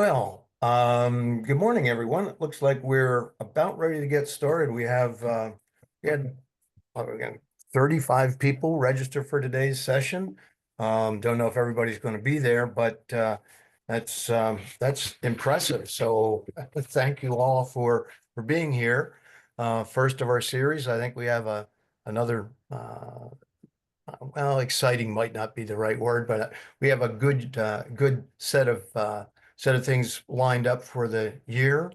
Good morning, everyone. It looks like we're about ready to get started. We had again 35 people register for today's session. Don't know if everybody's going to be there, but that's impressive. So thank you all for being here. First of our series, I think we have another well, exciting might not be the right word, but we have a good set of things lined up for the year.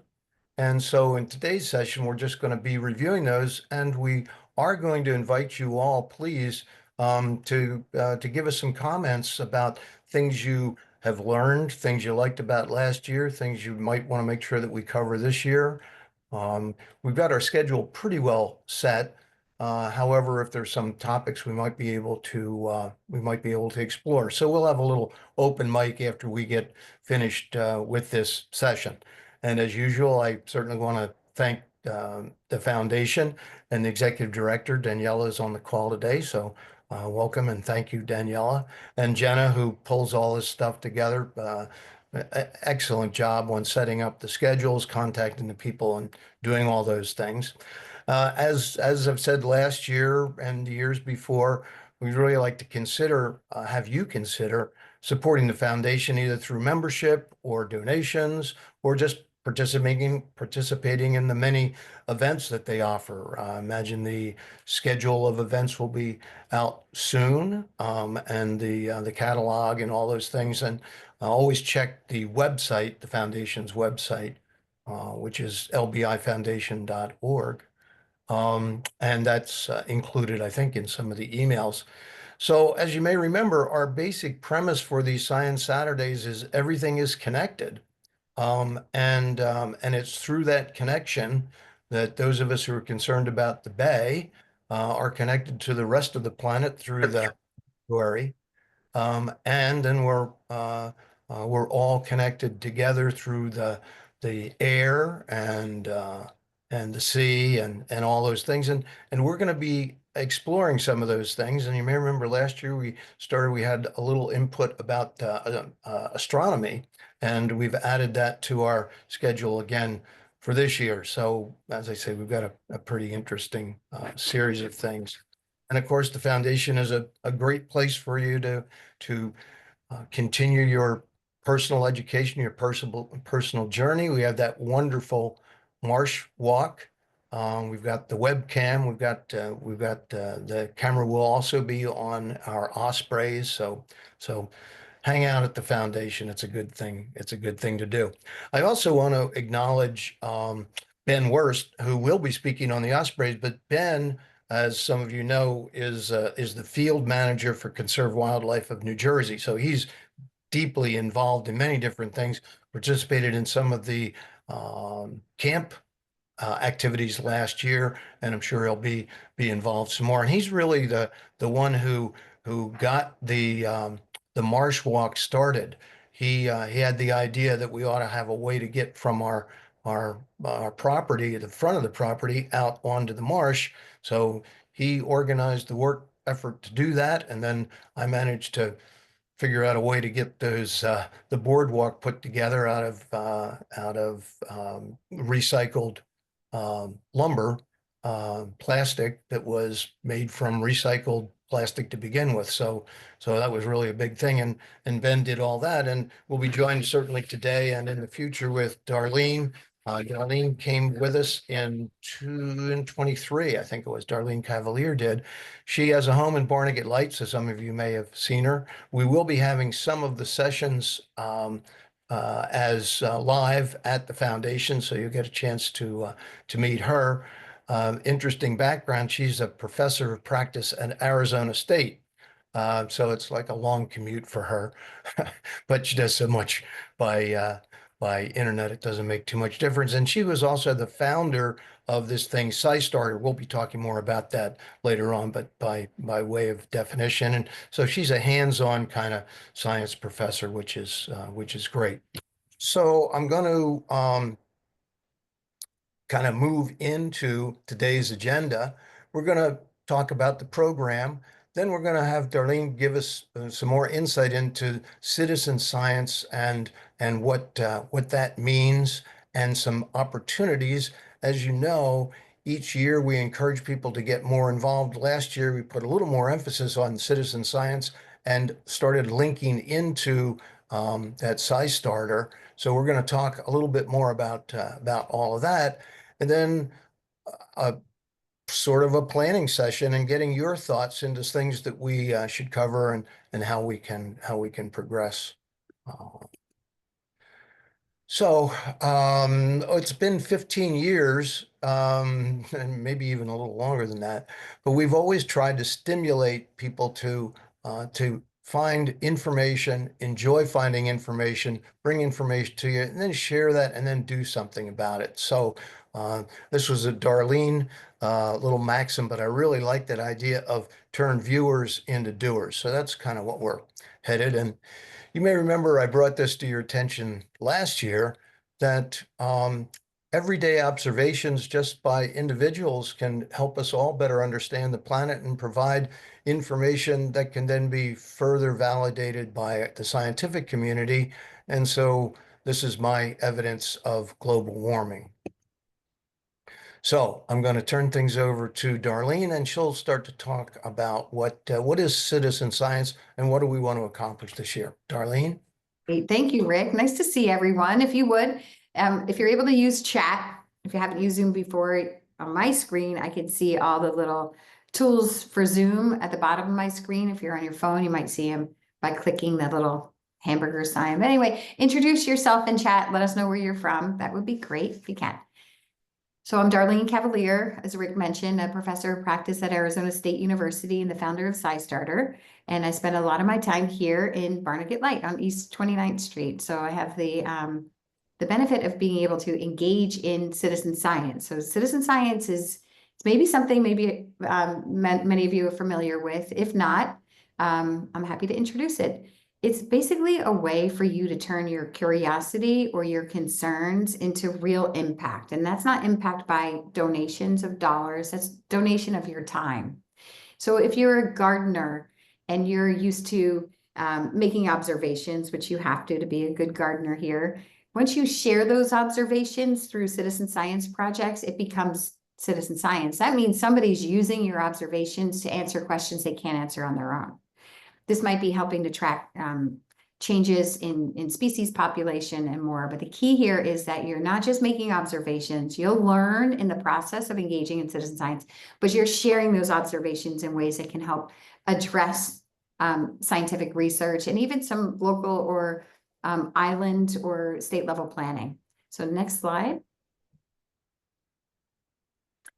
And so in today's session, we're just going to be reviewing those, and we are going to invite you all, please, to give us some comments about things you have learned, things you liked about last year, things you might want to make sure that we cover this year. We've got our schedule pretty well set. However, if there's some topics we might be able to explore. So we'll have a little open mic after we get finished with this session. And as usual, I certainly want to thank the foundation and the executive director. Daniela is on the call today, so welcome and thank you, Daniela. And Jenna, who pulls all this stuff together. Excellent job on setting up the schedules, contacting the people, and doing all those things. As I've said last year and the years before, we'd really like to have you consider supporting the foundation either through membership or donations or just participating in the many events that they offer. Imagine the schedule of events will be out soon, and the catalog and all those things. And always check the website, the foundation's website, which is lbifoundation.org. And that's included, I think, in some of the emails. So as you may remember, our basic premise for these Science Saturdays is everything is connected. And it's through that connection that those of us who are concerned about the Bay are connected to the rest of the planet through the estuary. And then we're all connected together through the air and the sea and all those things. And we're going to be exploring some of those things. And you may remember last year we had a little input about astronomy, and we've added that to our schedule again for this year. So as I say, we've got a pretty interesting series of things. And of course, the foundation is a great place for you to continue your personal education, your personal journey. We have that wonderful marsh walk. We've got the webcam. We've got the camera will also be on our ospreys. So hang out at the foundation. It's a good thing. It's a good thing to do. I also want to acknowledge Ben Worst, who will be speaking on the ospreys. But Ben, as some of you know, is the field manager for Conserve Wildlife of New Jersey. So he's deeply involved in many different things, participated in some of the camp activities last year, and I'm sure he'll be involved some more. And he's really the one who got the marsh walk started. He had the idea that we ought to have a way to get from our property, the front of the property, out onto the marsh. So he organized the work effort to do that, and then I managed to figure out a way to get the boardwalk put together out of recycled lumber, plastic that was made from recycled plastic to begin with. So that was really a big thing. And Ben did all that, and we'll be joined certainly today and in the future with Darlene. Darlene came with us in 2023, I think it was. Darlene Cavalier did. She has a home in Barnegat Lights, so some of you may have seen her. We will be having some of the sessions as live at the foundation, so you'll get a chance to meet her. Interesting background. She's a professor of practice at Arizona State. So it's like a long commute for her, but she does so much by internet, it doesn't make too much difference. And she was also the founder of this thing, SciStarter. We'll be talking more about that later on, but by way of definition. And so she's a hands-on kind of science professor, which is great. So I'm going to kind of move into today's agenda. We're going to talk about the program. then we're going to have Darlene give us some more insight into citizen science and what that means and some opportunities. As you know, each year we encourage people to get more involved. Last year we put a little more emphasis on citizen science and started linking into that SciStarter. So we're going to talk a little bit more about all of that, and then a sort of a planning session and getting your thoughts into things that we should cover and how we can progress. Uh, it's been 15 years, and maybe even a little longer than that, but we've always tried to stimulate people to find information, enjoy finding information, bring information to you, and then share that and then do something about it. So this was a Darlene little maxim, but I really like that idea of turn viewers into doers. So that's kind of what we're headed. And you may remember I brought this to your attention last year that everyday observations just by individuals can help us all better understand the planet and provide information that can then be further validated by the scientific community. And so this is my evidence of global warming. So I'm going to turn things over to Darlene, and she'll start to talk about what is citizen science and what do we want to accomplish this year. Darlene? Great. Thank you, Rick. Nice to see everyone. If you would, if you're able to use chat, if you haven't used Zoom before, on my screen, I can see all the little tools for Zoom at the bottom of my screen. If you're on your phone, you might see them by clicking that little hamburger sign. But anyway, introduce yourself in chat. Let us know where you're from. That would be great if you can. So I'm Darlene Cavalier, as Rick mentioned, a professor of practice at Arizona State University and the founder of SciStarter. And I spend a lot of my time here in Barnegat Light on East 29th Street. So I have the benefit of being able to engage in citizen science. So citizen science is maybe something many of you are familiar with. If not, I'm happy to introduce it. It's basically a way for you to turn your curiosity or your concerns into real impact. And that's not impact by donations of dollars, that's donation of your time. So if you're a gardener and you're used to making observations, which you have to be a good gardener here, once you share those observations through citizen science projects, it becomes citizen science. That means somebody's using your observations to answer questions they can't answer on their own. This might be helping to track changes in species population and more. But the key here is that you're not just making observations. You'll learn in the process of engaging in citizen science, but you're sharing those observations in ways that can help address scientific research and even some local or island or state level planning. So next slide.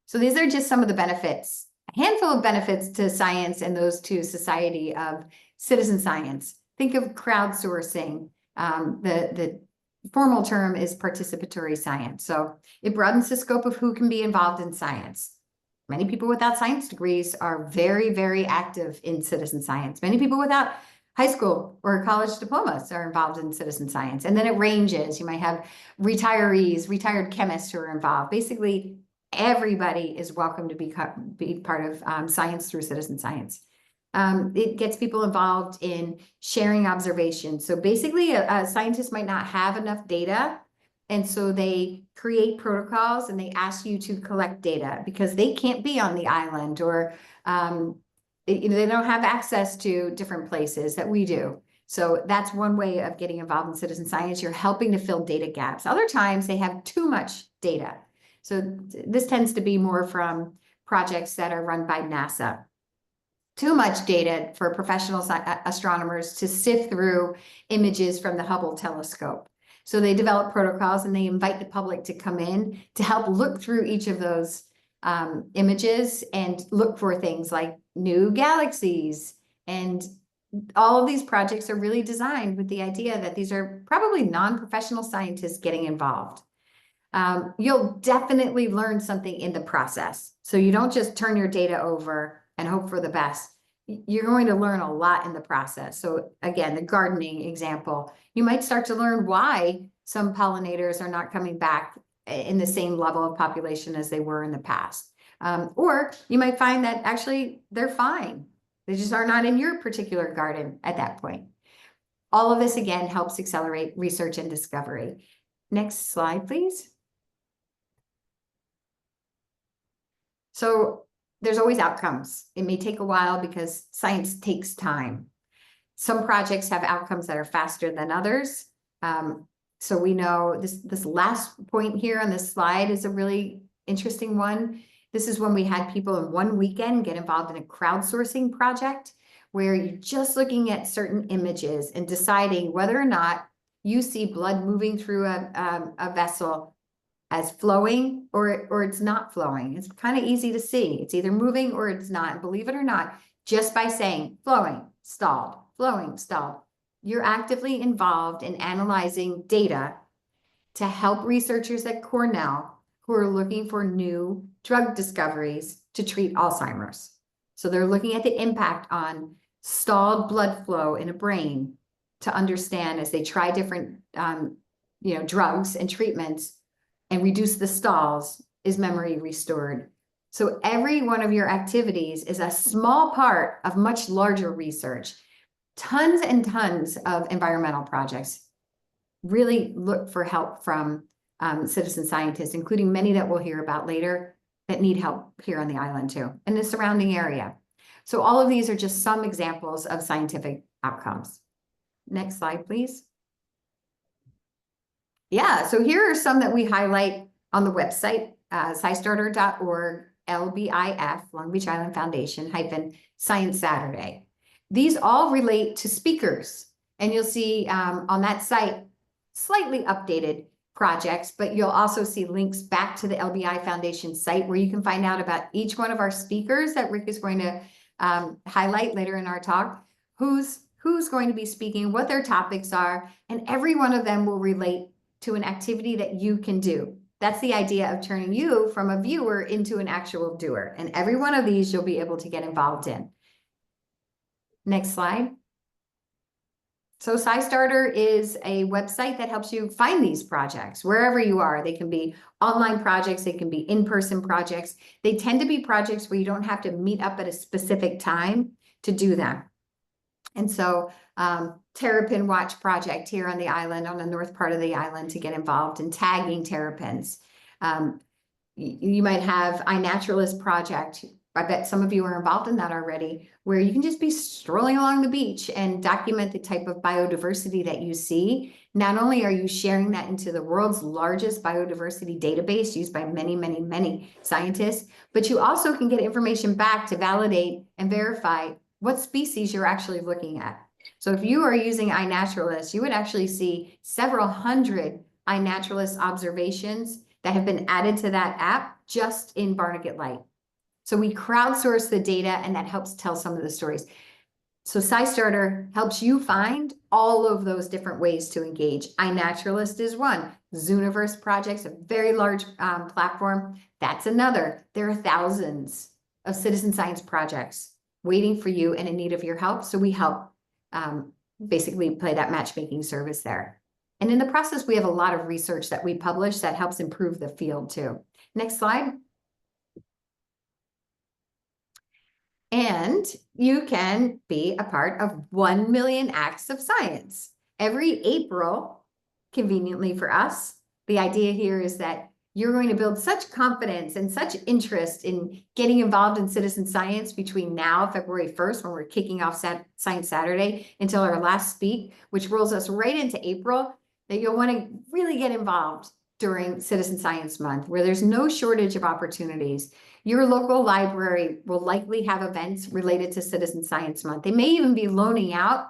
So these are just some of the benefits, a handful of benefits to science and those to society of citizen science. Think of crowdsourcing. The formal term is participatory science. So it broadens the scope of who can be involved in science. Many people without science degrees are very, very active in citizen science. Many people without high school or college diplomas are involved in citizen science. And then it ranges. You might have retirees, retired chemists who are involved. Basically, everybody is welcome to be part of science through citizen science. It gets people involved in sharing observations. So basically, a scientist might not have enough data, and so they create protocols and they ask you to collect data because they can't be on the island or they don't have access to different places that we do. So that's one way of getting involved in citizen science. You're helping to fill data gaps. Other times they have too much data. So this tends to be more from projects that are run by NASA. Too much data for professional astronomers to sift through images from the Hubble telescope. So they develop protocols and they invite the public to come in to help look through each of those images and look for things like new galaxies. And all of these projects are really designed with the idea that these are probably non-professional scientists getting involved. You'll definitely learn something in the process. So you don't just turn your data over and hope for the best. You're going to learn a lot in the process. So again, the gardening example, you might start to learn why some pollinators are not coming back in the same level of population as they were in the past. Or you might find that actually they're fine. They just are not in your particular garden at that point. All of this, again, helps accelerate research and discovery. Next slide, please. So there's always outcomes. It may take a while because science takes time. Some projects have outcomes that are faster than others. So we know this last point here on this slide is a really interesting one. This is when we had people in one weekend get involved in a crowdsourcing project where you're just looking at certain images and deciding whether or not you see blood moving through a vessel as flowing or it's not flowing. It's kind of easy to see. It's either moving or it's not. And believe it or not, just by saying flowing, stalled, flowing, stalled, you're actively involved in analyzing data to help researchers at Cornell who are looking for new drug discoveries to treat Alzheimer's. So they're looking at the impact on stalled blood flow in a brain to understand as they try different drugs and treatments and reduce the stalls, is memory restored? So every one of your activities is a small part of much larger research. Tons and tons of environmental projects really look for help from citizen scientists, including many that we'll hear about later that need help here on the island too, and the surrounding area. So all of these are just some examples of scientific outcomes. Next slide, please. Yeah, so here are some that we highlight on the website, scistarter.org, LBIF, Long Beach Island Foundation, _Science Saturday. These all relate to speakers. And you'll see on that site, slightly updated projects, but you'll also see links back to the LBI Foundation site where you can find out about each one of our speakers that Rick is going to highlight later in our talk, who's going to be speaking, what their topics are, and every one of them will relate to an activity that you can do. That's the idea of turning you from a viewer into an actual doer. And every one of these you'll be able to get involved in. Next slide. So SciStarter is a website that helps you find these projects wherever you are. They can be online projects, they can be in-person projects. They tend to be projects where you don't have to meet up at a specific time to do them. And so terrapin watch project here on the island, on the north part of the island, to get involved in tagging terrapins. You might have iNaturalist project. I bet some of you are involved in that already, where you can just be strolling along the beach and document the type of biodiversity that you see. Not only are you sharing that into the world's largest biodiversity database used by many, many, many scientists, but you also can get information back to validate and verify what species you're actually looking at. So if you are using iNaturalist, you would actually see several hundred iNaturalist observations that have been added to that app just in Barnegat Light. So we crowdsource the data, and that helps tell some of the stories. So SciStarter helps you find all of those different ways to engage. iNaturalist is one. Zooniverse Project's a very large platform. That's another. There are thousands of citizen science projects waiting for you and in need of your help. So we help basically play that matchmaking service there. And in the process, we have a lot of research that we publish that helps improve the field too. Next slide. And you can be a part of 1 million acts of science. Every April, conveniently for us, the idea here is that you're going to build such confidence and such interest in getting involved in citizen science between now, February 1st, when we're kicking off Science Saturday, until our last speak, which rolls us right into April, that you'll want to really get involved during Citizen Science Month, where there's no shortage of opportunities. Your local library will likely have events related to Citizen Science Month. They may even be loaning out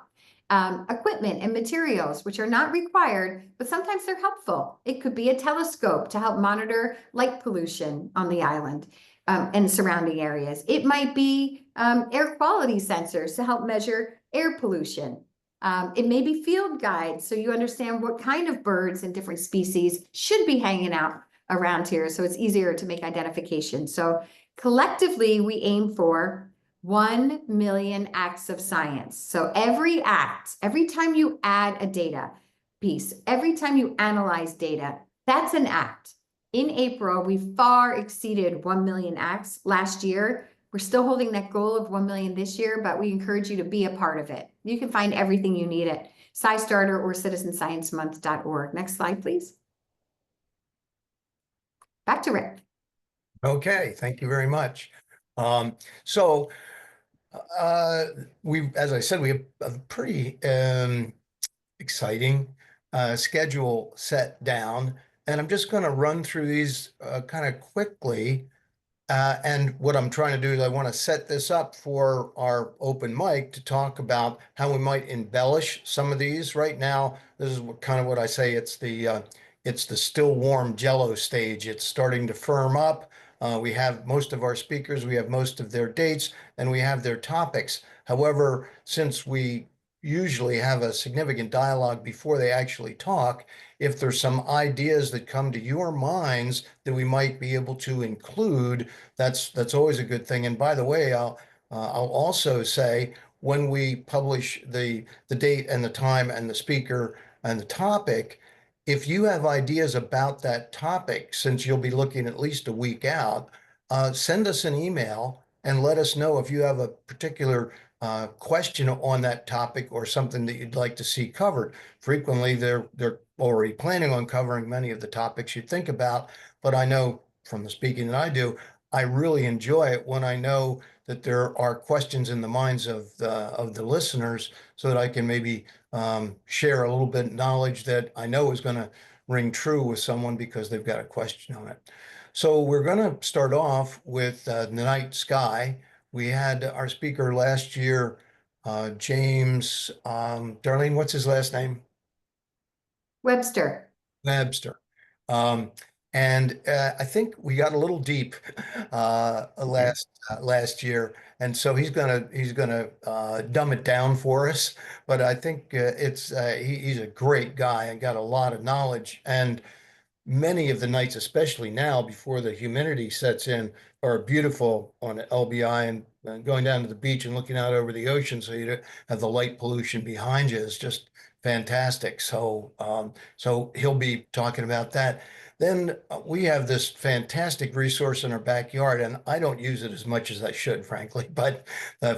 equipment and materials, which are not required, but sometimes they're helpful. It could be a telescope to help monitor light pollution on the island and surrounding areas. It might be air quality sensors to help measure air pollution. It may be field guides, so you understand what kind of birds and different species should be hanging out around here, so it's easier to make identification. So collectively, we aim for 1 million acts of science. So every act, every time you add a data piece, every time you analyze data, that's an act. In April, we far exceeded 1 million acts last year. We're still holding that goal of 1 million this year, but we encourage you to be a part of it. You can find everything you need at SciStarter or citizensciencemonth.org. Next slide, please. Back to Rick. Okay, thank you very much. So as I said, we have a pretty exciting schedule set down, and I'm just going to run through these kind of quickly. And what I'm trying to do is I want to set this up for our open mic to talk about how we might embellish some of these. Right now, this is kind of what I say. It's the still warm Jello stage. It's starting to firm up. We have most of our speakers, we have most of their dates, and we have their topics. However, since we usually have a significant dialogue before they actually talk, if there's some ideas that come to your minds that we might be able to include, that's always a good thing. And by the way, I'll also say when we publish the date and the time and the speaker and the topic, if you have ideas about that topic, since you'll be looking at least a week out, send us an email and let us know if you have a particular question on that topic or something that you'd like to see covered. Frequently, they're already planning on covering many of the topics you think about, but I know from the speaking that I do, I really enjoy it when I know that there are questions in the minds of the listeners, so that I can maybe share a little bit of knowledge that I know is going to ring true with someone because they've got a question on it. So we're going to start off with the night sky. We had our speaker last year, James, Darlene, what's his last name? Webster. Webster. Um, and I think we got a little deep last year, and so he's gonna dumb it down for us. But I think he's a great guy and got a lot of knowledge. And many of the nights, especially now before the humidity sets in, are beautiful on LBI, and going down to the beach and looking out over the ocean so you don't have the light pollution behind you is just fantastic. So he'll be talking about that. Then we have this fantastic resource in our backyard, and I don't use it as much as I should, frankly, but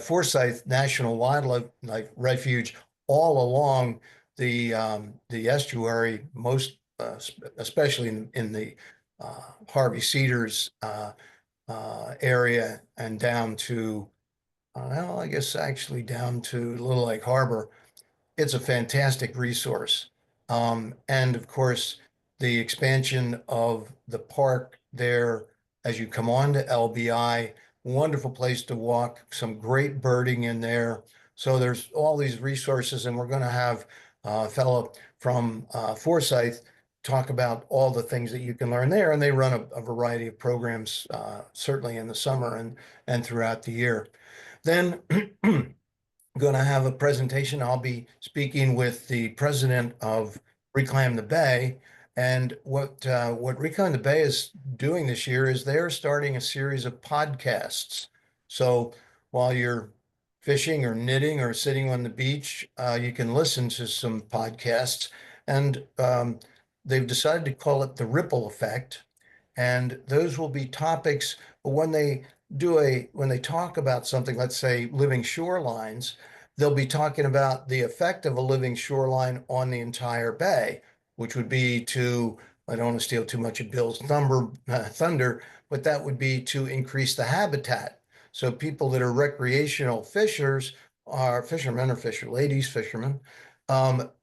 Forsyth National Wildlife Refuge all along the estuary, especially in the Harvey Cedars area and down to, well, I guess actually down to Little Lake Harbor. It's a fantastic resource. And of course, the expansion of the park there as you come on to LBI, wonderful place to walk, some great birding in there. So there's all these resources, and we're going to have a fellow from Forsyth talk about all the things that you can learn there. And they run a variety of programs, certainly in the summer and throughout the year. Then going to have a presentation. I'll be speaking with the president of Reclaim the Bay. And what Reclaim the Bay is doing this year is they're starting a series of podcasts. So while you're fishing or knitting or sitting on the beach, you can listen to some podcasts. And they've decided to call it the Ripple Effect. And those will be topics when they talk about something, let's say living shorelines, they'll be talking about the effect of a living shoreline on the entire bay, which would be to, I don't want to steal too much of Bill's thunder, but that would be to increase the habitat. So people that are recreational fishers, are fishermen or fisher ladies, fishermen,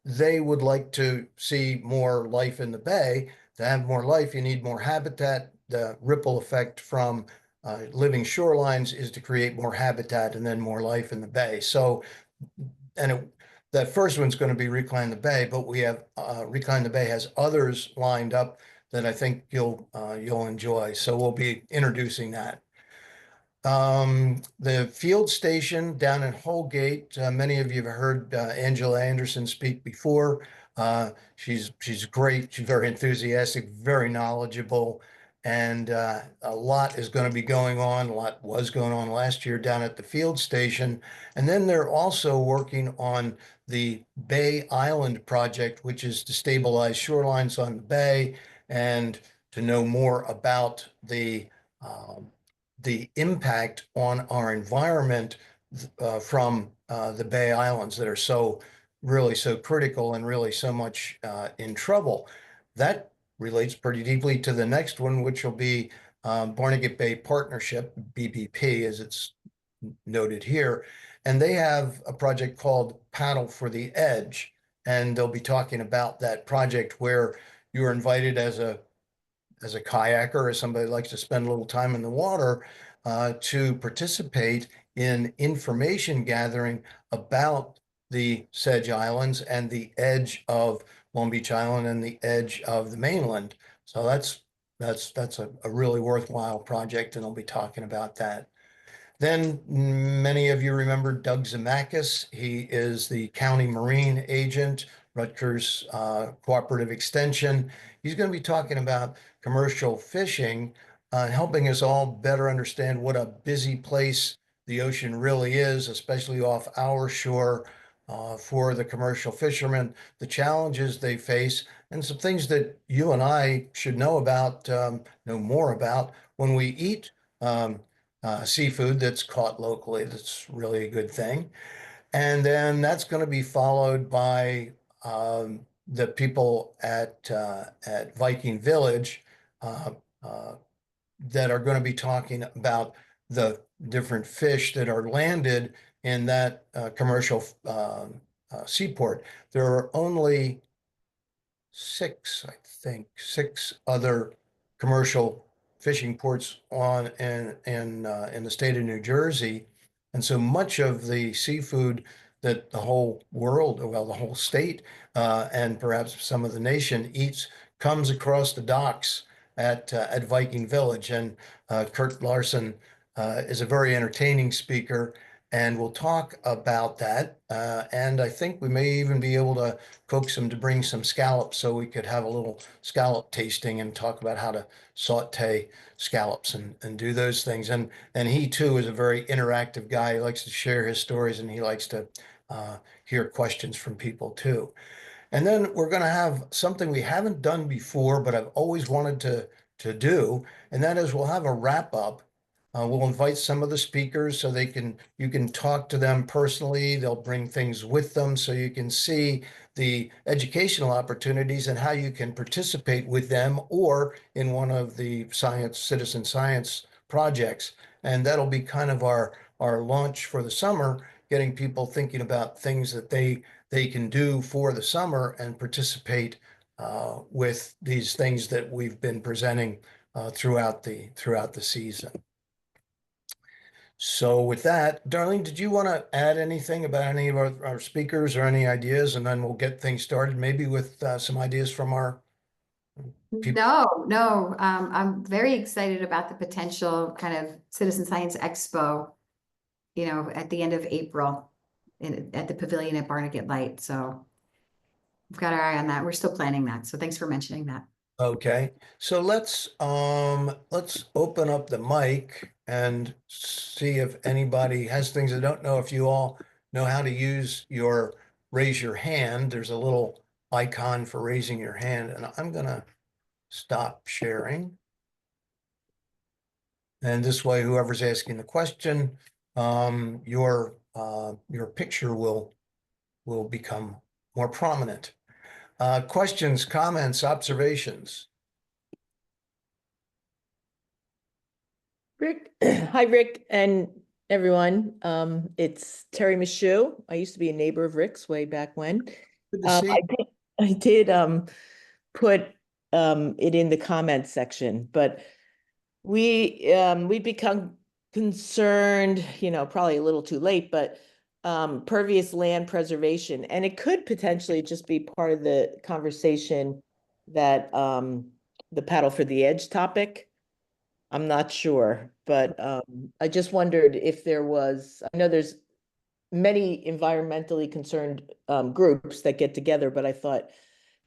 they would like to see more life in the bay. To have more life, you need more habitat. The ripple effect from living shorelines is to create more habitat and then more life in the bay. So, that first one's going to be Reclaim the Bay, but we have Reclaim the Bay has others lined up that I think you'll enjoy. So we'll be introducing that. The field station down in Holgate, many of you have heard Angela Anderson speak before. She's great. She's very enthusiastic, very knowledgeable, and a lot is going to be going on. A lot was going on last year down at the field station. And then they're also working on the Bay Island project, which is to stabilize shorelines on the bay and to know more about the impact on our environment from the Bay Islands that are really so critical and really so much in trouble. That relates pretty deeply to the next one, which will be Barnegat Bay Partnership, BBP, as it's noted here. And they have a project called Paddle for the Edge. And they'll be talking about that project where you're invited as a kayaker, as somebody who likes to spend a little time in the water, to participate in information gathering about the Sedge Islands and the edge of Long Beach Island and the edge of the mainland. So that's a really worthwhile project, and I'll be talking about that. Then many of you remember Doug Zemeckis. He is the county marine agent, Rutgers Cooperative Extension. He's going to be talking about commercial fishing, helping us all better understand what a busy place the ocean really is, especially off our shore, for the commercial fishermen, the challenges they face, and some things that you and I should know about, know more about when we eat seafood that's caught locally. That's really a good thing. And then that's going to be followed by the people at Viking Village uh, uh, that are going to be talking about the different fish that are landed in that commercial seaport. There are only six, I think, six other commercial fishing ports in the state of New Jersey. And so much of the seafood that the whole world, well, the whole state, and perhaps some of the nation eats comes across the docks at Viking Village. And Kurt Larson is a very entertaining speaker, and we'll talk about that. And I think we may even be able to coax him to bring some scallops so we could have a little scallop tasting and talk about how to saute scallops and do those things. And he too is a very interactive guy. He likes to share his stories, and he likes to hear questions from people too. And then we're going to have something we haven't done before, but I've always wanted to do, and that is we'll have a wrap up. We'll invite some of the speakers so you can talk to them personally. They'll bring things with them so you can see the educational opportunities and how you can participate with them or in one of the citizen science projects. And that'll be kind of our launch for the summer, getting people thinking about things that they can do for the summer and participate with these things that we've been presenting throughout the season. So with that, Darlene, did you want to add anything about any of our speakers or any ideas? And then we'll get things started, maybe with some ideas from our people. No, I'm very excited about the potential kind of Citizen Science Expo, at the end of April at the pavilion at Barnegat Light. So we've got our eye on that. We're still planning that. So thanks for mentioning that. Okay, so let's open up the mic and see if anybody has things. I don't know if you all know how to use your raise your hand. There's a little icon for raising your hand, and I'm gonna stop sharing. And this way, whoever's asking the question, your picture will become more prominent. Questions, comments, observations? Rick, hi Rick and everyone. It's Terry Michaud. I used to be a neighbor of Rick's way back when. Good to see. I did put it in the comments section, but we become concerned, probably a little too late, but pervious land preservation, and it could potentially just be part of the conversation that the paddle for the edge topic. I'm not sure, but I just wondered if there was, I know there's many environmentally concerned groups that get together, but I thought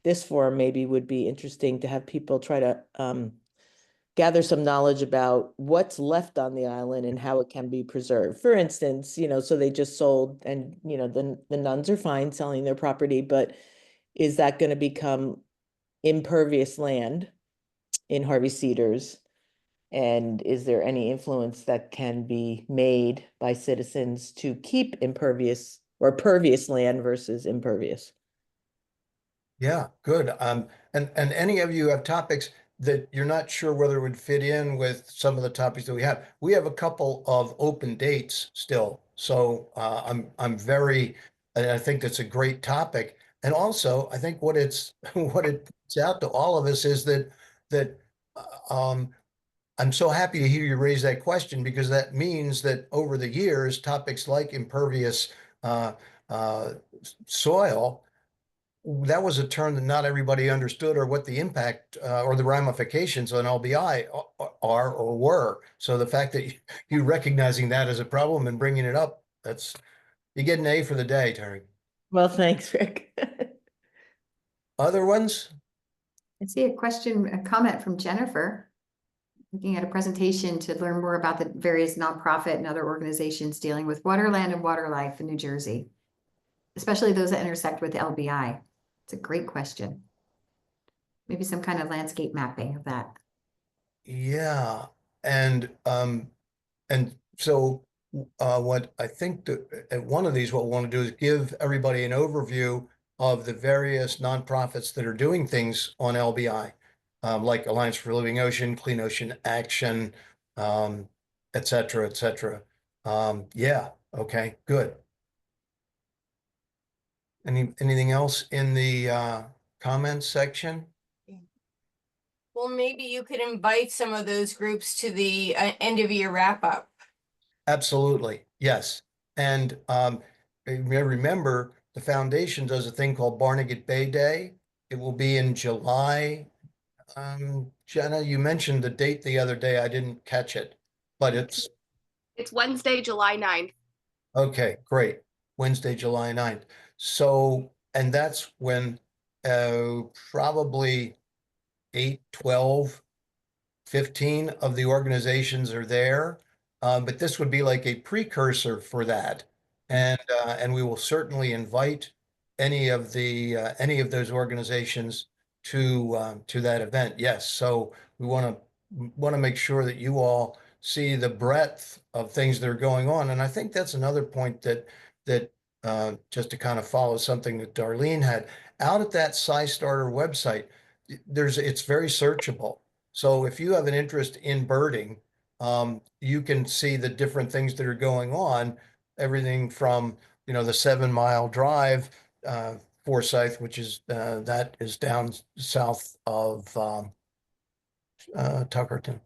this forum maybe would be interesting to have people try to gather some knowledge about what's left on the island and how it can be preserved. For instance, so they just sold and, the nuns are fine selling their property, but is that going to become impervious land in Harvey Cedars? And is there any influence that can be made by citizens to keep impervious or pervious land versus impervious? Yeah, good. And any of you have topics that you're not sure whether it would fit in with some of the topics that we have. We have a couple of open dates still. So I'm very, and I think that's a great topic. And also, I think what it's what it puts out to all of us is that I'm so happy to hear you raise that question, because that means that over the years, topics like impervious uh, uh, soil, that was a term that not everybody understood, or what the impact or the ramifications on LBI are or were. So the fact that you recognizing that as a problem and bringing it up, you get an A for the day, Terry. Well, thanks, Rick. Other ones? I see a comment from Jennifer. Looking at a presentation to learn more about the various nonprofit and other organizations dealing with water, land, and water life in New Jersey, especially those that intersect with LBI. It's a great question. Maybe some kind of landscape mapping of that. Yeah. And so what I think that at one of these, what we want to do is give everybody an overview of the various nonprofits that are doing things on LBI, like Alliance for Living Ocean, Clean Ocean Action, um, et cetera, et cetera. Yeah, okay, good. Anything else in the comments section? Well, maybe you could invite some of those groups to the end of year wrap up. Absolutely, yes. And you may remember the foundation does a thing called Barnegat Bay Day. It will be in July. Jenna, you mentioned the date the other day. I didn't catch it, but it's It's Wednesday, July 9th. okay, great. Wednesday, July 9th. So, and that's when probably 8, 12 15 of the organizations are there. But this would be like a precursor for that. And we will certainly invite any of those organizations to that event. Yes. So we want to make sure that you all see the breadth of things that are going on. And I think that's another point that just to kind of follow something that Darlene had out at that SciStarter website, it's very searchable. So if you have an interest in birding, you can see the different things that are going on, everything from, the 7 Mile Drive, Forsyth, which is, that is down south of Tuckerton.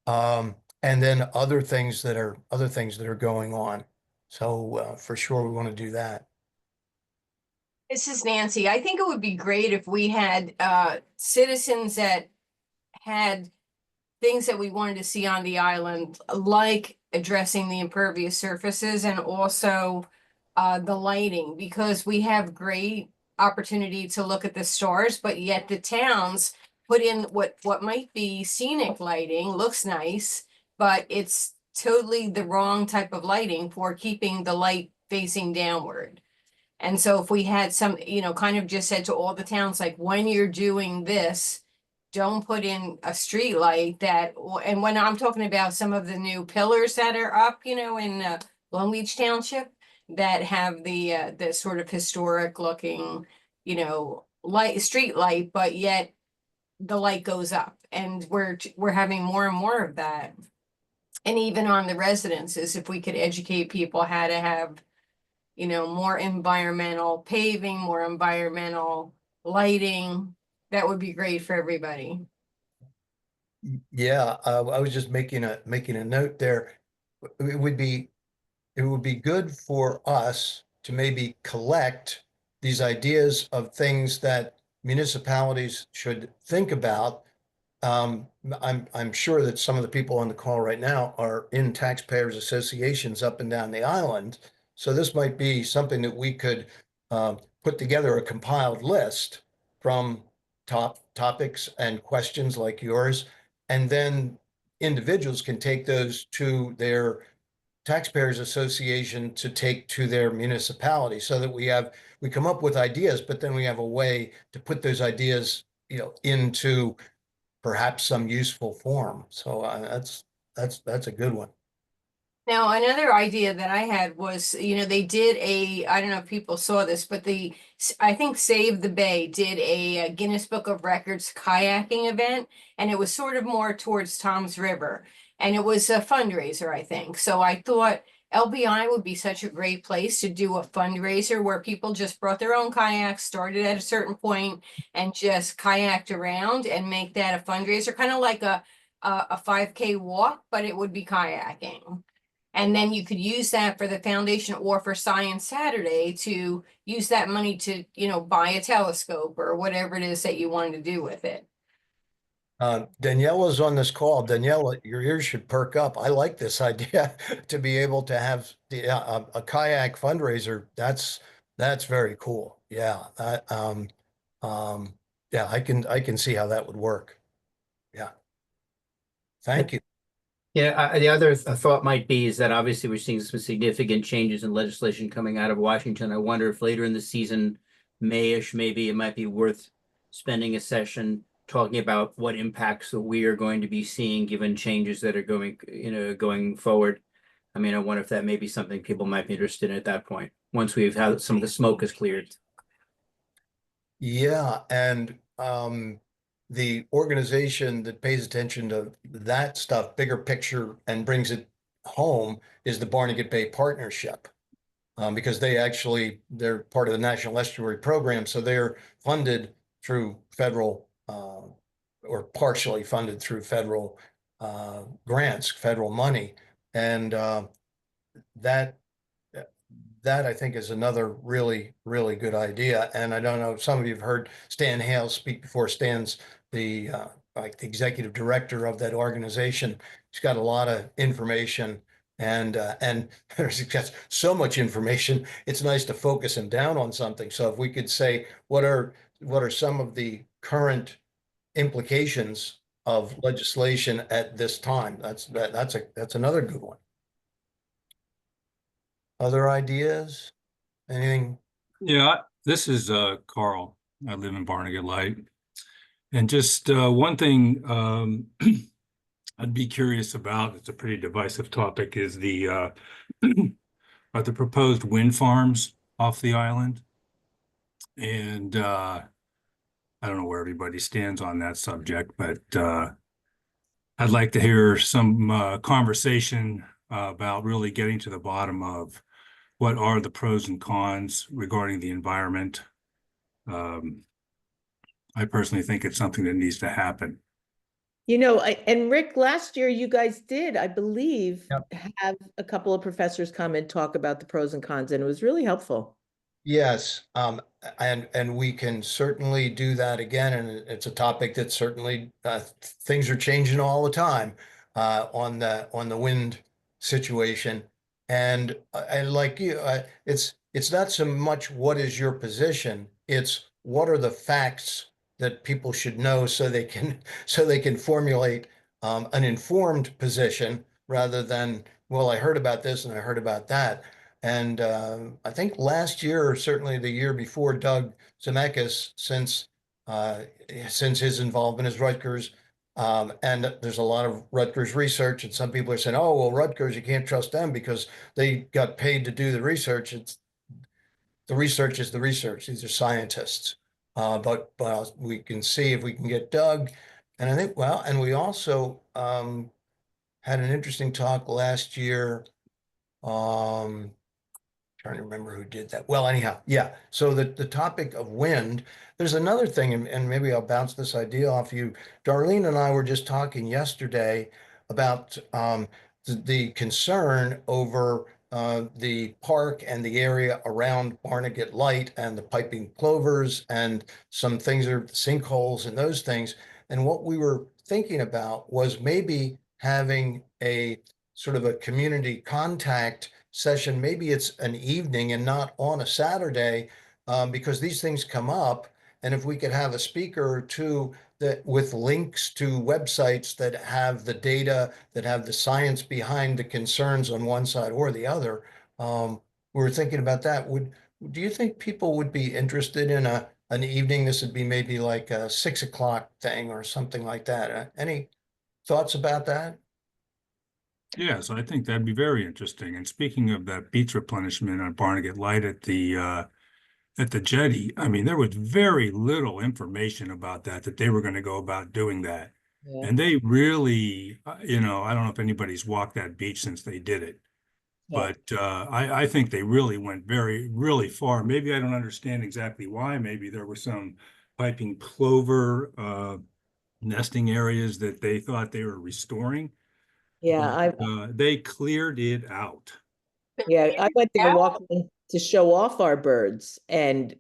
And then other things that are going on. So for sure, we want to do that. This is Nancy. I think it would be great if we had citizens that had things that we wanted to see on the island, like addressing the impervious surfaces and also the lighting, because we have great opportunity to look at the stars, but yet the towns put in what might be scenic lighting, looks nice, but it's totally the wrong type of lighting for keeping the light facing downward. And so if we had some, kind of just said to all the towns, like, when you're doing this, don't put in a street light that, and when I'm talking about some of the new pillars that are up, in Long Beach Township, that have the sort of historic looking, street light, but yet the light goes up, and we're having more and more of that. And even on the residences, if we could educate people how to have, more environmental paving, more environmental lighting, that would be great for everybody. Yeah, I was just making a note there. It would be good for us to maybe collect these ideas of things that municipalities should think about. I'm sure that some of the people on the call right now are in taxpayers associations up and down the island. So this might be something that we could put together a compiled list from top topics and questions like yours. And then individuals can take those to their taxpayers association to take to their municipality, so that we come up with ideas, but then we have a way to put those ideas, into perhaps some useful form. So that's a good one. Now, another idea that I had was, they did I don't know if people saw this, but I think Save the Bay did a Guinness Book of Records kayaking event, and it was sort of more towards Tom's River, and it was a fundraiser, I think. So I thought LBI would be such a great place to do a fundraiser where people just brought their own kayaks, started at a certain point, and just kayaked around and make that a fundraiser, kind of like a 5K walk, but it would be kayaking. And then you could use that for the foundation or for Science Saturday to use that money to, buy a telescope or whatever it is that you wanted to do with it. Daniela's on this call. Daniela, your ears should perk up. I like this idea to be able to have a kayak fundraiser. That's very cool. Yeah. Yeah, I can see how that would work. Yeah. Thank you. Yeah, the other thought might be is that obviously we're seeing some significant changes in legislation coming out of Washington. I wonder if later in the season, May-ish, maybe it might be worth spending a session talking about what impacts that we are going to be seeing given changes that are going forward. I mean, I wonder if that may be something people might be interested in at that point, once we've had some of the smoke is cleared. Yeah, and the organization that pays attention to that stuff, bigger picture, and brings it home is the Barnegat Bay Partnership. Because they're part of the National Estuary Program, so they're funded through federal or partially funded through federal grants, federal money, and that I think is another really, really good idea. And I don't know, some of you have heard Stan Hale speak before. Stan's the like the executive director of that organization. He's got a lot of information, and there's got so much information. It's nice to focus him down on something. So if we could say, what are some of the current implications of legislation at this time? That's another good one. Other ideas? Anything? Yeah, this is Carl. I live in Barnegat Light. And just one thing I'd be curious about, it's a pretty divisive topic, is are the proposed wind farms off the island. And I don't know where everybody stands on that subject, but I'd like to hear some conversation about really getting to the bottom of what are the pros and cons regarding the environment. I personally think it's something that needs to happen. And Rick, last year you guys did, I believe, Yep. have a couple of professors come and talk about the pros and cons, and it was really helpful. Yes, and we can certainly do that again, and it's a topic that certainly things are changing all the time on the wind situation, and like you, it's not so much what is your position, it's what are the facts that people should know so they can formulate an informed position rather than, well, I heard about this and I heard about that. And I think last year, or certainly the year before, Doug Zemeckis, since his involvement as Rutgers, and there's a lot of Rutgers research, and some people are saying, "Oh, well, Rutgers, you can't trust them because they got paid to do the research." The research is the research; these are scientists. But we can see if we can get Doug, and I think and we also had an interesting talk last year. Trying to remember who did that. Well, anyhow, yeah. So the topic of wind, there's another thing, and maybe I'll bounce this idea off you. Darlene and I were just talking yesterday about the concern over the park and the area around Barnegat Light and the piping plovers and some things are sinkholes and those things. And what we were thinking about was maybe having a sort of a community contact session. Maybe it's an evening and not on a Saturday, because these things come up. And if we could have a speaker or two that with links to websites that have the data, that have the science behind the concerns on one side or the other, we were thinking about that. Do you think people would be interested in an evening, this would be maybe like a 6 o'clock thing or something like that. Any thoughts about that? Yes, I think that'd be very interesting. And speaking of that beach replenishment on Barnegat Light at the jetty, I mean, there was very little information about that they were going to go about doing that. Yeah. And they really, I don't know if anybody's walked that beach since they did it, Yeah. but I think they really went really far. Maybe I don't understand exactly why. Maybe there were some piping plover nesting areas that they thought they were restoring. Yeah, But they cleared it out. Yeah, I went to the walk to show off our birds, and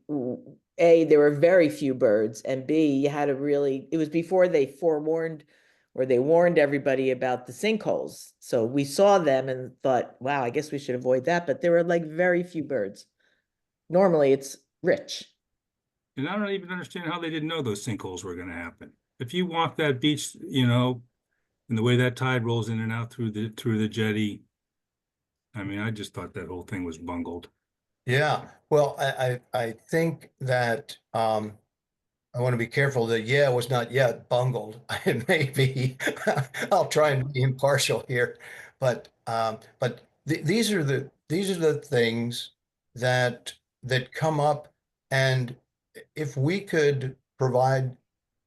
A, there were very few birds, and B, you had to really, it was before they forewarned or they warned everybody about the sinkholes. So we saw them and thought, wow, I guess we should avoid that, but there were like very few birds. Normally it's rich. And I don't even understand how they didn't know those sinkholes were going to happen. If you walk that beach, and the way that tide rolls in and out through the jetty, I mean, I just thought that whole thing was bungled. Yeah, well, I think that I want to be careful that it was not yet bungled. It may be. I'll try and be impartial here, but these are the things that come up, and if we could provide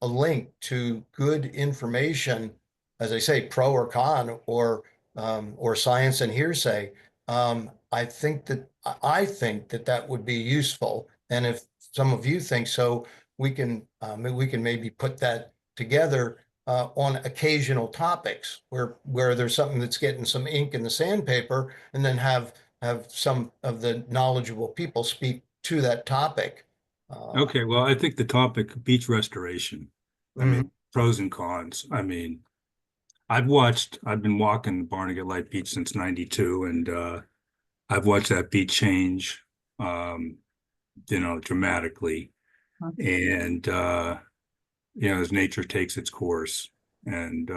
a link to good information, as I say, pro or con, or science and hearsay, I think that that would be useful. And if some of you think so, we can maybe put that together on occasional topics where there's something that's getting some ink in the sandpaper, and then have some of the knowledgeable people speak to that topic. Okay, well, I think the topic, beach restoration. I mean, pros and cons. I mean, I've been walking Barnegat Light Beach since '92, and I've watched that beach change, dramatically. And, as nature takes its course. And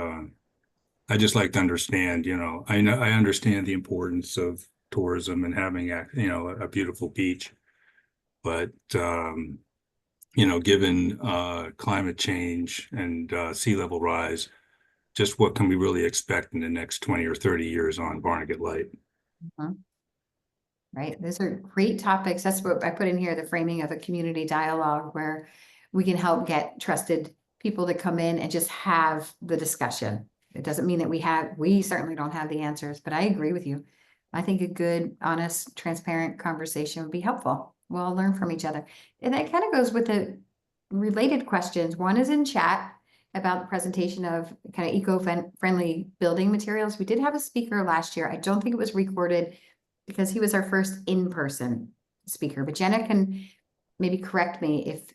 I just like to understand, I understand the importance of tourism and having a beautiful beach. But, given climate change and sea level rise, just what can we really expect in the next 20 or 30 years on Barnegat Light? Right, those are great topics. That's what I put in here, the framing of a community dialogue where we can help get trusted people to come in and just have the discussion. It doesn't mean that we certainly don't have the answers, but I agree with you. I think a good, honest, transparent conversation would be helpful. We'll all learn from each other. And that kind of goes with the related questions. One is in chat about the presentation of kind of eco-friendly building materials. We did have a speaker last year. I don't think it was recorded because he was our first in-person speaker, but Jenna can maybe correct me if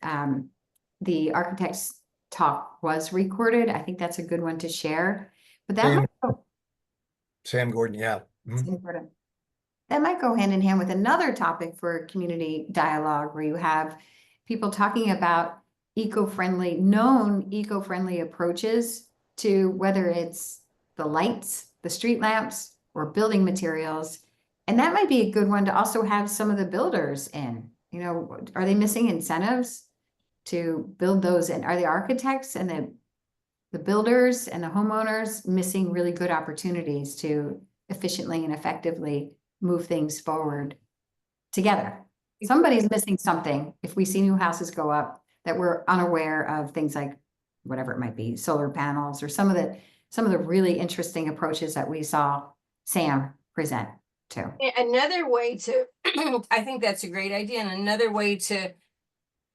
the architect's talk was recorded. I think that's a good one to share, but Sam Gordon, yeah. That might go hand in hand with another topic for community dialogue, where you have people talking about known eco-friendly approaches to whether it's the lights, the street lamps, or building materials. And that might be a good one to also have some of the builders in. Are they missing incentives to build those? And are the architects and the builders and the homeowners missing really good opportunities to efficiently and effectively move things forward together? Somebody's missing something if we see new houses go up that we're unaware of, things like whatever it might be, solar panels, or some of the really interesting approaches that we saw Sam present to. Another way to, I think that's a great idea. And another way to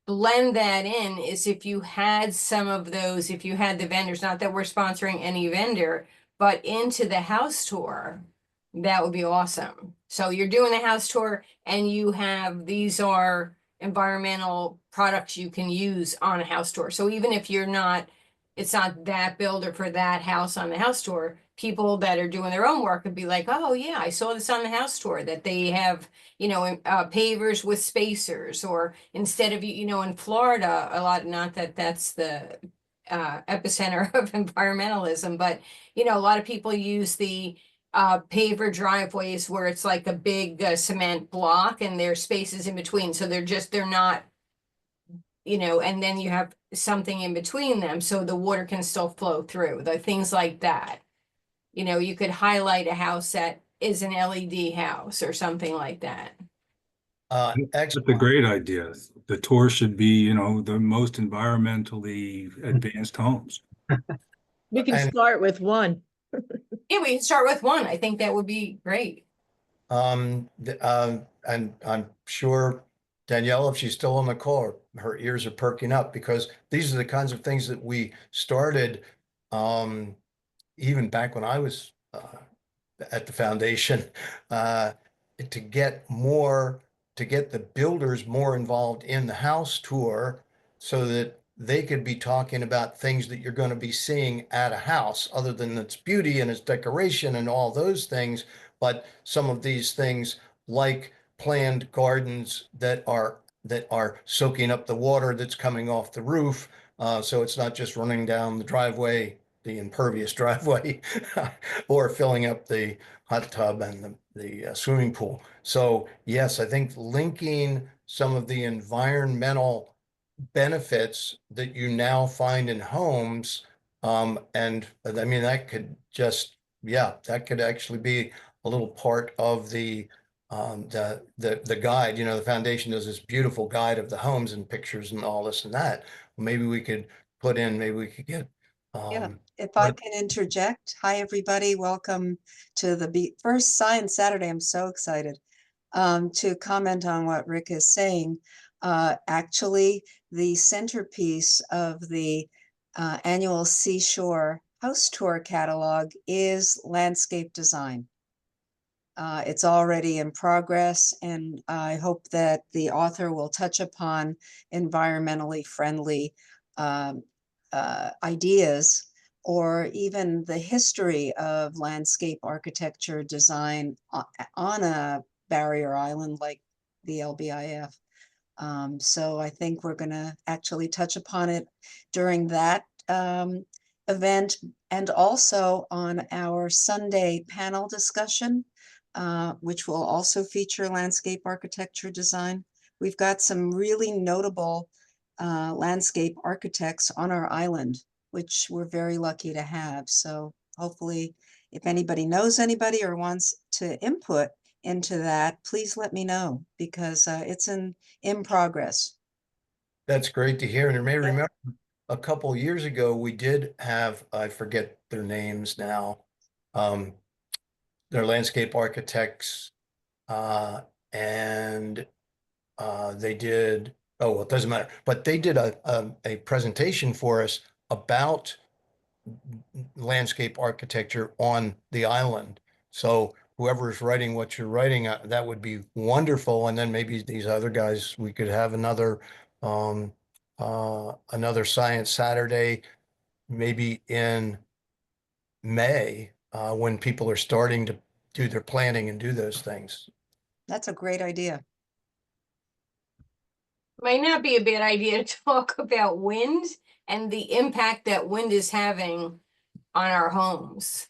blend that in is if you had some of those, if you had the vendors, not that we're sponsoring any vendor, but into the house tour, that would be awesome. So you're doing the house tour and you have, these are environmental products you can use on a house tour. So even if it's not that builder for that house on the house tour, people that are doing their own work would be like, oh yeah, I saw this on the house tour, that they have, pavers with spacers, or instead of, in Florida, a lot, not that that's the epicenter of environmentalism, but, a lot of people use the paver driveways where it's like a big cement block and there's spaces in between. So they're not you know, and then you have something in between them so the water can still flow through, the things like that. You know, you could highlight a house that is an LED house or something like that. That's a Excellent. great idea. The tour should be, you know, the most environmentally advanced homes. We can And start with one. Yeah, we can start with one. I think that would be great. and I'm sure Danielle, if she's still on the call, her ears are perking up because these are the kinds of things that we started even back when I was at the foundation to get more, to get the builders more involved in the house tour so that they could be talking about things that you're going to be seeing at a house other than its beauty and its decoration and all those things. But some of these things like planned gardens that are soaking up the water that's coming off the roof. So it's not just running down the driveway, the impervious driveway, or filling up the hot tub and the swimming pool. So yes, I think linking some of the environmental benefits that you now find in homes, and I mean, that could just, yeah, that could actually be a little part of the guide. You know, the foundation does this beautiful guide of the homes and pictures and all this and that. Maybe we could put in, maybe we could get, Yeah, um, if I can interject. Hi, everybody. Welcome to the first Science Saturday. I'm so excited to comment on what Rick is saying. Actually, the centerpiece of the annual Seashore House Tour catalog is landscape design. It's already in progress, and I hope that the author will touch upon environmentally friendly ideas, or even the history of landscape architecture design on a barrier island like the LBIF. So I think we're going to actually touch upon it during that event, and also on our Sunday panel discussion, which will also feature landscape architecture design. We've got some really notable landscape architects on our island, which we're very lucky to have. So hopefully, if anybody knows anybody or wants to input into that, please let me know, because it's in progress. that's great to hear. And you may Yeah. remember a couple years ago, we did have, I forget their names now, um, they're landscape architects, uh, and they did, oh, well, it doesn't matter, but they did a presentation for us about landscape architecture on the island. So whoever is writing what you're writing, that would be wonderful. And then maybe these other guys, we could have another Science Saturday, maybe in May, when people are starting to do their planning and do those things. That's a great idea. Might not be a bad idea to talk about wind and the impact that wind is having on our homes.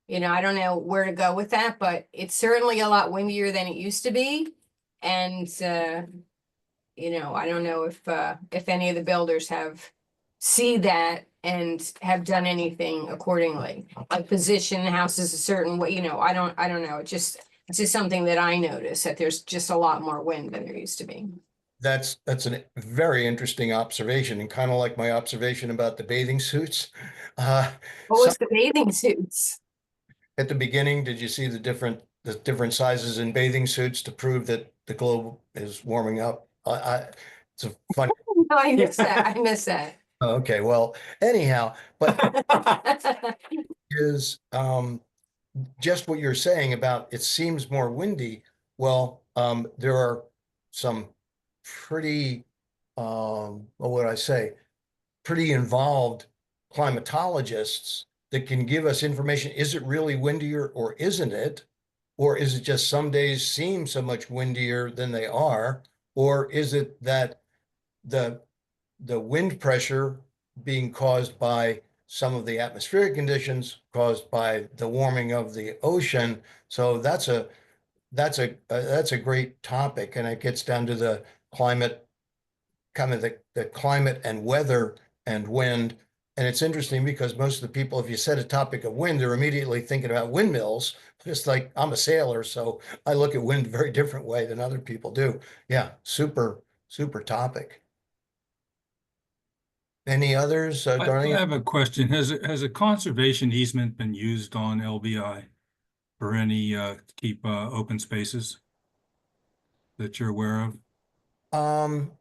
You know, I don't know where to go with that, but it's certainly a lot windier than it used to be. And, you know, I don't know if any of the builders have see that and have done anything accordingly, like position houses a certain way, you know, I don't know. It's just something that I notice, that there's just a lot more wind than there used to be. That's a very interesting observation, and kind of like my observation about the bathing suits. What was the bathing suits? At the beginning, did you see the different sizes in bathing suits to prove that the globe is warming up? It's a funny. No, I missed that. I missed that. Okay, well, anyhow, but is just what you're saying about it seems more windy. Well, there are some pretty, what would I say, pretty involved climatologists that can give us information. Is it really windier or isn't it? Or is it just some days seem so much windier than they are? Or is it that the wind pressure being caused by some of the atmospheric conditions caused by the warming of the ocean? So that's a great topic, and it gets down to the climate kind of the climate and weather and wind. And it's interesting because most of the people, if you set a topic of wind, they're immediately thinking about windmills. Just like I'm a sailor, so I look at wind a very different way than other people do. Yeah, super, super topic. Any others, I Darlene? have a question. Has a conservation easement been used on LBI for any keep open spaces that you're aware of? Um,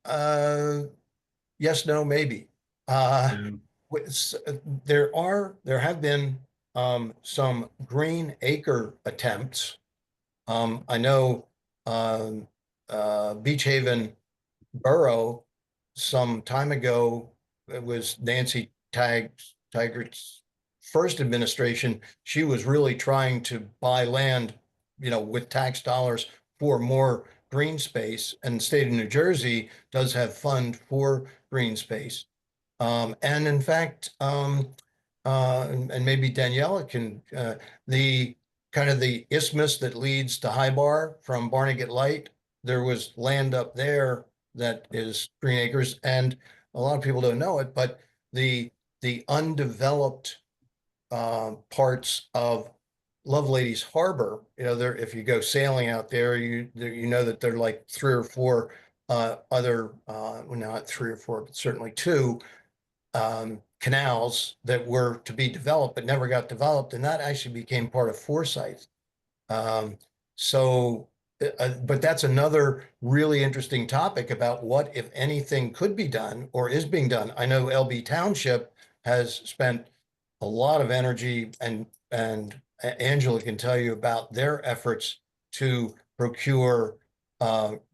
uh, yes, no, maybe. Yeah. There have been some green acre attempts. I know Beach Haven Borough some time ago, it was Nancy Taggart's first administration. She was really trying to buy land, with tax dollars for more green space. And the state of New Jersey does have fund for green space. And in fact, and maybe Daniela can, the kind of the isthmus that leads to High Bar from Barnegat Light, there was land up there that is green acres, and a lot of people don't know it, but the undeveloped parts of Loveladies Harbor, there, if you go sailing out there, you know that there are like 3 or 4 other, well, not 3 or 4, but certainly 2 canals that were to be developed but never got developed, and that actually became part of Forsyth. But that's another really interesting topic about what, if anything, could be done or is being done. I know LB Township has spent a lot of energy, and Angela can tell you about their efforts to procure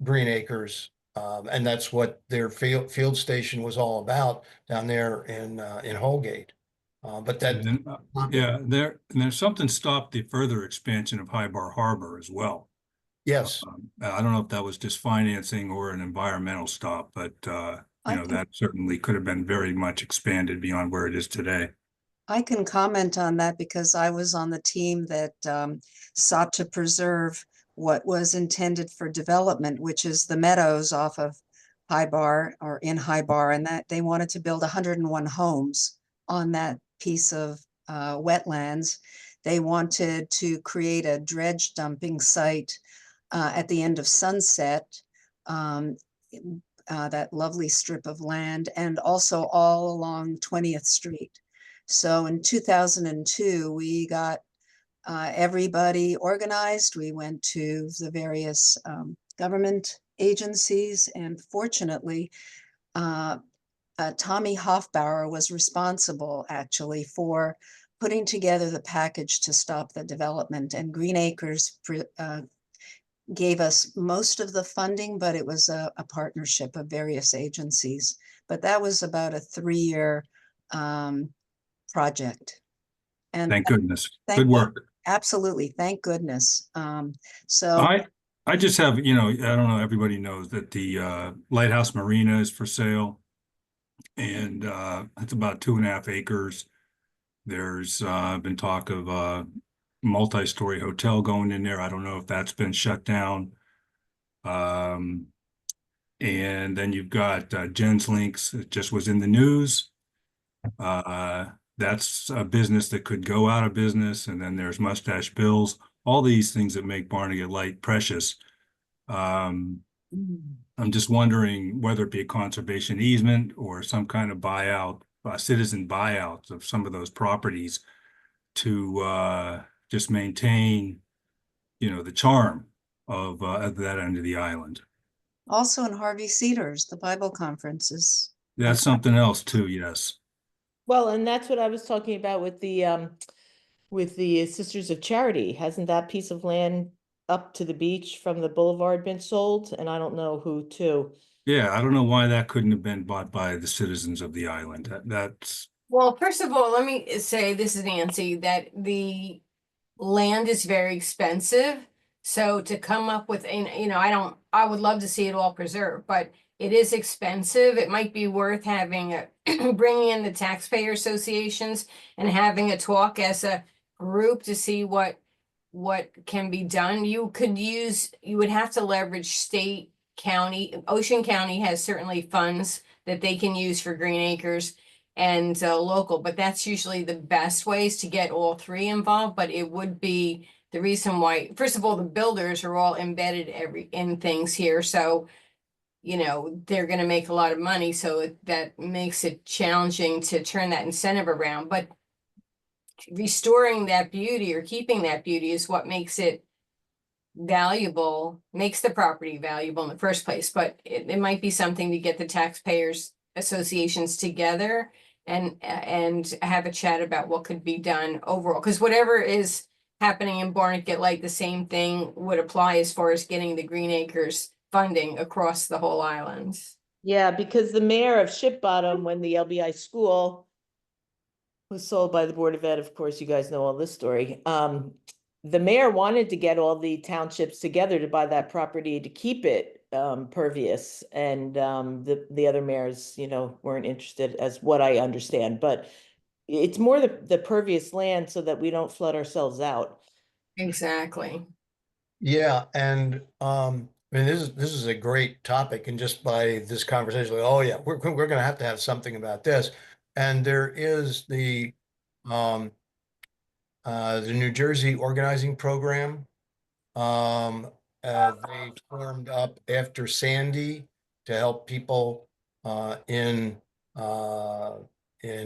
green acres. And that's what their field station was all about down there in Holgate. But that, And then, yeah, there's something stopped the further expansion of High Bar Harbor as well. yes, I don't know if that was just financing or an environmental stop, but I can, that certainly could have been very much expanded beyond where it is today. I can comment on that because I was on the team that sought to preserve what was intended for development, which is the meadows off of High Bar or in High Bar, and that they wanted to build 101 homes on that piece of wetlands. They wanted to create a dredge dumping site at the end of Sunset, that lovely strip of land, and also all along 20th Street. So in 2002, we got everybody organized. We went to the various government agencies, and fortunately, Tommy Hofbauer was responsible actually for putting together the package to stop the development, and Green Acres gave us most of the funding, but it was a partnership of various agencies. But that was about a 3-year project. And Thank goodness. thank Good work. absolutely, thank goodness. So I just have, I don't know, everybody knows that the Lighthouse Marina is for sale, and it's about 2.5 acres. There's been talk of a multi-story hotel going in there. I don't know if that's been shut down. And then you've got Jen's Links. It just was in the news. That's a business that could go out of business. And then there's Mustache Bill's, all these things that make Barnegat Light precious. I'm just wondering whether it be a conservation easement or some kind of buyout, citizen buyouts of some of those properties to just maintain, the charm of that end of the island. also in Harvey Cedars, the Bible conferences. That's something else too, yes. Well, and that's what I was talking about with the Sisters of Charity. Hasn't that piece of land up to the beach from the boulevard been sold? And I don't know who to. Yeah, I don't know why that couldn't have been bought by the citizens of the island. That's Well, first of all, let me say, this is Nancy, that the land is very expensive. So to come up with, I would love to see it all preserved, but it is expensive. It might be worth having bringing in the taxpayer associations and having a talk as a group to see what can be done. You would have to leverage state Ocean County has certainly funds that they can use for green acres and local, but that's usually the best ways to get all three involved. But it would be the reason why, first of all, the builders are all embedded in things here. So, you know, they're going to make a lot of money. So that makes it challenging to turn that incentive around. But restoring that beauty or keeping that beauty is what makes it valuable, makes the property valuable in the first place. But it might be something to get the taxpayers associations together and have a chat about what could be done overall. Because whatever is happening in Barnegat Light, the same thing would apply as far as getting the Green Acres funding across the whole island. Yeah, because the mayor of Ship Bottom, when the LBI school was sold by the Board of Ed, of course, you guys know all this story. The mayor wanted to get all the townships together to buy that property to keep it pervious, and the other mayors, you know, weren't interested, as what I understand. But it's more the pervious land so that we don't flood ourselves out. Exactly. Yeah, and I mean, this is a great topic, and just by this conversation, like, oh yeah, we're going to have something about this. And there is the New Jersey organizing program. They formed up after Sandy to help people in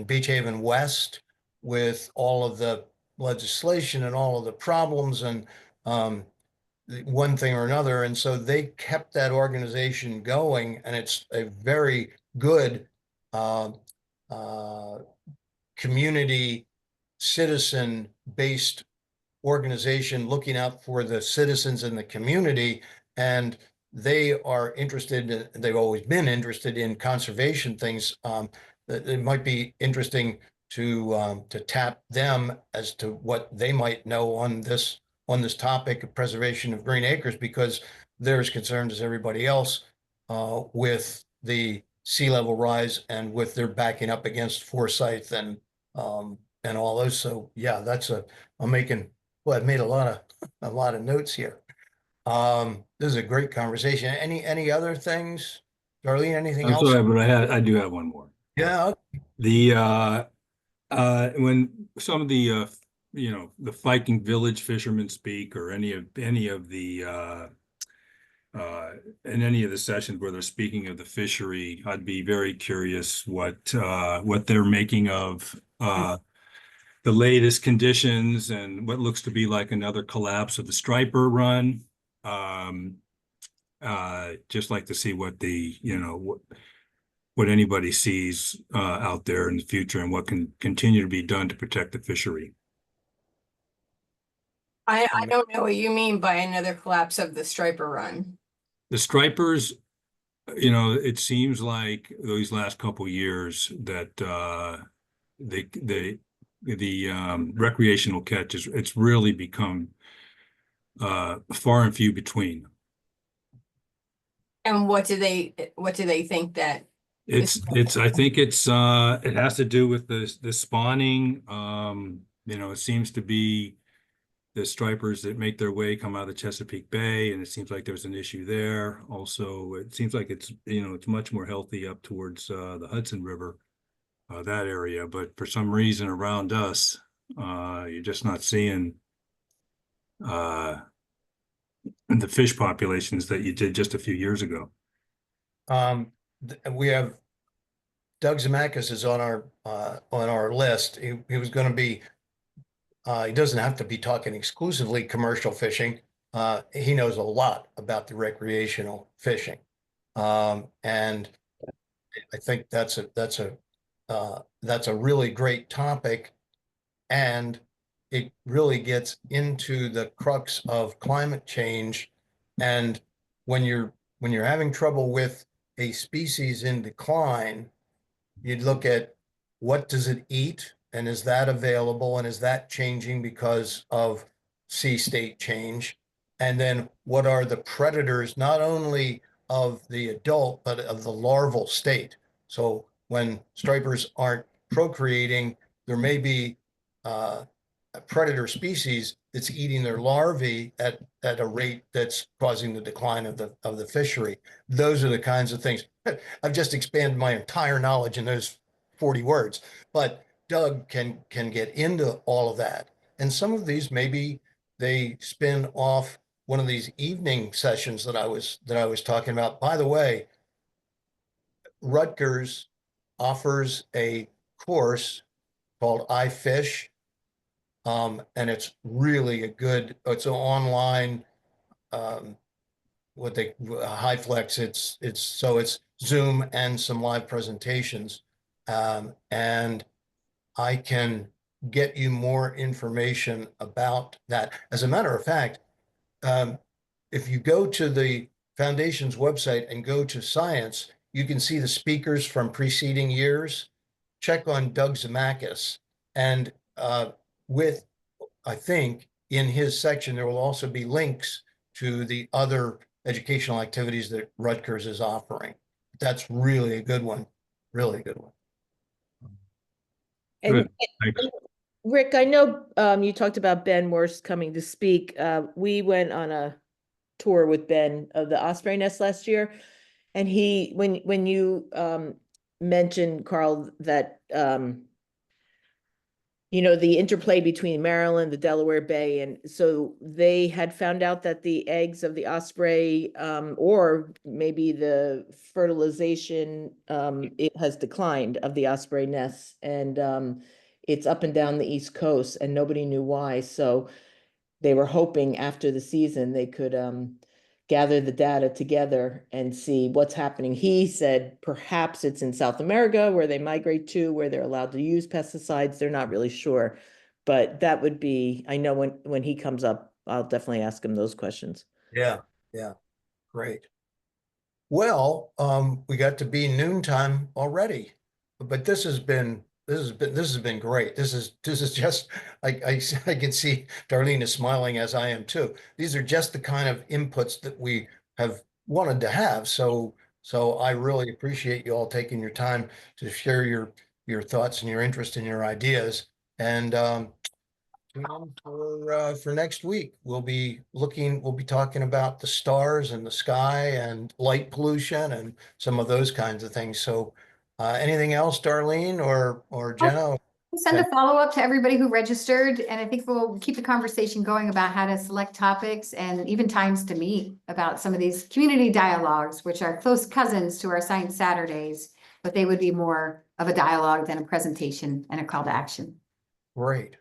Beach Haven West with all of the legislation and all of the problems and one thing or another. And so they kept that organization going, and it's a very good uh, uh, community citizen-based organization looking out for the citizens in the community. And they are interested, they've always been interested in conservation things. It might be interesting to tap them as to what they might know on this topic of preservation of green acres, because they're as concerned as everybody else with the sea level rise and with their backing up against Forsyth and all those. So yeah, I'm making, well, I've made a lot of notes here. This is a great conversation. Any other things? Darlene, anything I'm else? sorry, but I do have one more. Yeah. The when some of the you know, the Viking Village fishermen speak, or any of the in any of the sessions where they're speaking of the fishery, I'd be very curious what they're making of the latest conditions and what looks to be like another collapse of the striper run. Just like to see what the, you know, what anybody sees out there in the future, and what can continue to be done to protect the fishery. I don't know what you mean by another collapse of the striper run. The stripers, you know, it seems like these last couple of years that the recreational catch it's really become far and few between. And what do they think that I think it has to do with the spawning. You know, it seems to be the stripers that make their way come out of Chesapeake Bay, and it seems like there's an issue there. Also, it seems like it's, you know, it's much more healthy up towards the Hudson River, that area. But for some reason around us, you're just not seeing the fish populations that you did just a few years ago. We have Doug Zemeckis is on our list. He was going to be. He doesn't have to be talking exclusively commercial fishing. He knows a lot about the recreational fishing, and I think that's a really great topic, and it really gets into the crux of climate change. And when you're having trouble with a species in decline, you'd look at what does it eat, and is that available, and is that changing because of sea state change? And then what are the predators, not only of the adult, but of the larval state? So when stripers aren't procreating, there may be predator species it's eating their larvae at a rate that's causing the decline of the fishery. Those are the kinds of things. I've just expanded my entire knowledge in those 40 words, but Doug can get into all of that. And some of these, maybe they spin off one of these evening sessions that I was talking about. By the way, Rutgers offers a course called I Fish. And it's really it's an online, what they, HiFlex, it's Zoom and some live presentations. And I can get you more information about that. As a matter of fact, if you go to the foundation's website and go to science, you can see the speakers from preceding years. Check on Doug Zemeckis, and with, I think, in his section, there will also be links to the other educational activities that Rutgers is offering. That's really a good one, really a good one. And Good, thanks. Rick, I know you talked about Ben Morse coming to speak. We went on a tour with Ben of the osprey nest last year, and when you mentioned, Carl, that the interplay between Maryland, the Delaware Bay, and so they had found out that the eggs of the osprey, or maybe the fertilization, it has declined of the osprey nests, and it's up and down the East Coast, and nobody knew why. So they were hoping after the season they could gather the data together and see what's happening. He said perhaps it's in South America where they migrate to, where they're allowed to use pesticides. They're not really sure, but that would be, I know when he comes up, I'll definitely ask him those questions. Yeah, great. Well, we got to be noontime already, but this has been great. This is just, I can see Darlene is smiling, as I am too. These are just the kind of inputs that we have wanted to have. So I really appreciate you all taking your time to share your thoughts and your interest and your ideas. And tune in for next week. We'll be talking about the stars and the sky and light pollution and some of those kinds of things. So anything else, Darlene or Jenna? Send a follow-up to everybody who registered, and I think we'll keep the conversation going about how to select topics and even times to meet about some of these community dialogues, which are close cousins to our Science Saturdays, but they would be more of a dialogue than a presentation and a call to action. Great.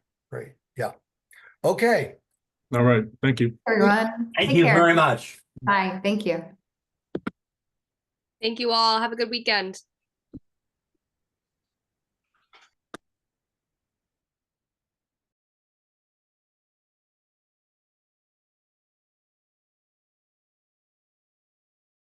Yeah. Okay. All right, thank you. Everyone, Thank take you care. very much. Bye. Thank you. Thank you all. Have a good weekend.